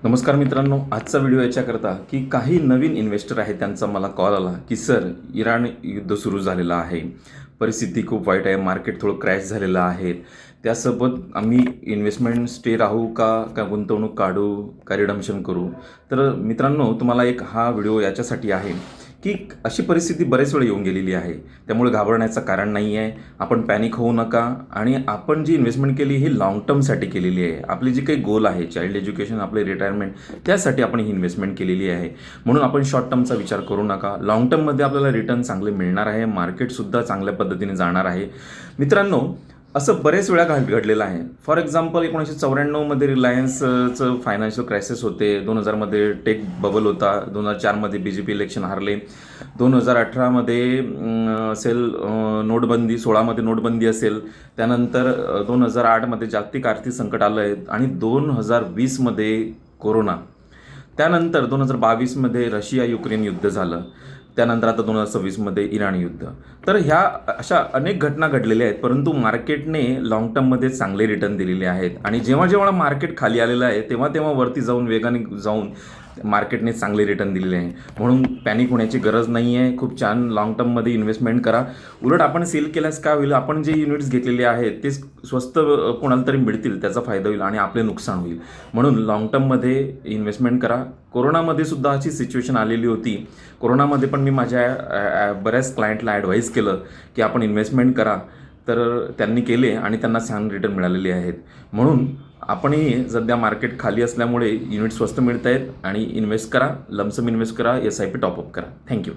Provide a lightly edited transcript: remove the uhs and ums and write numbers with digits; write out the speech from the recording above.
नमस्कार मित्रांनो, आजचा व्हिडिओ याच्याकरता की काही नवीन इन्व्हेस्टर आहेत त्यांचा मला कॉल आला की सर, इराण युद्ध सुरू झालेलं आहे, परिस्थिती खूप वाईट आहे, मार्केट थोडं क्रॅश झालेलं आहे, त्यासोबत आम्ही इन्व्हेस्टमेंट स्टे राहू का गुंतवणूक काढू का रिडम्पशन करू. तर मित्रांनो, तुम्हाला एक हा व्हिडिओ याच्यासाठी आहे की अशी परिस्थिती बरेच वेळ येऊन गेलेली आहे, त्यामुळे घाबरण्याचं कारण नाही आहे. आपण पॅनिक होऊ नका. आणि आपण जी इन्व्हेस्टमेंट केली ही लाँग टर्मसाठी केलेली आहे. आपली जी काही गोल आहे, चाइल्ड एज्युकेशन, आपले रिटायरमेंट, त्यासाठी आपण ही इन्व्हेस्टमेंट केलेली आहे. म्हणून आपण शॉर्ट टर्मचा विचार करू नका. लाँग टर्ममध्ये आपल्याला रिटर्न चांगले मिळणार आहे, मार्केटसुद्धा चांगल्या पद्धतीने जाणार आहे. मित्रांनो, असं बरेच वेळा घडलेलं आहे. फॉर एक्झाम्पल 1994मध्ये रिलायन्सचं फायनान्शियल क्रायसिस होते, 2000मध्ये टेक बबल होता, 2004मध्ये BJP इलेक्शन हारले, 2018मध्ये असेल नोटबंदी, 16मध्ये नोटबंदी असेल, त्यानंतर 2008मध्ये जागतिक आर्थिक संकट आलं आहे, आणि 2020मध्ये कोरोना, त्यानंतर 2022मध्ये रशिया युक्रेन युद्ध झालं, त्यानंतर आता 2026मध्ये इराण युद्ध. तर ह्या अशा अनेक घटना घडलेल्या आहेत, परंतु मार्केटने लाँग टर्ममध्ये चांगले रिटर्न दिलेले आहेत. आणि जेव्हा जेव्हा मार्केट खाली आलेलं आहे तेव्हा तेव्हा वरती जाऊन वेगाने जाऊन मार्केटने चांगले रिटर्न दिलेले आहे. म्हणून पॅनिक होण्याची गरज नाही आहे. खूप छान लाँग टर्ममध्ये इन्व्हेस्टमेंट करा. उलट आपण सेल केल्यास काय होईल, आपण जे युनिट्स घेतलेले आहेत ते स्वस्त कोणाला तरी मिळतील, त्याचा फायदा होईल आणि आपले नुकसान होईल. म्हणून लाँग टर्ममध्ये इन्व्हेस्टमेंट करा. कोरोनामध्ये सुद्धा अशी सिच्युएशन आलेली होती. कोरोनामध्ये पण मी माझ्या बऱ्याच क्लायंटला ॲडवाईस केलं की आपण इन्व्हेस्टमेंट करा, तर त्यांनी केले आणि त्यांना छान रिटर्न मिळालेले आहेत. म्हणून आपणही सध्या मार्केट खाली असल्यामुळे युनिट स्वस्त मिळत आहेत आणि इन्व्हेस्ट करा, लमसम इन्व्हेस्ट करा, SIP टॉपअप करा. थँक्यू.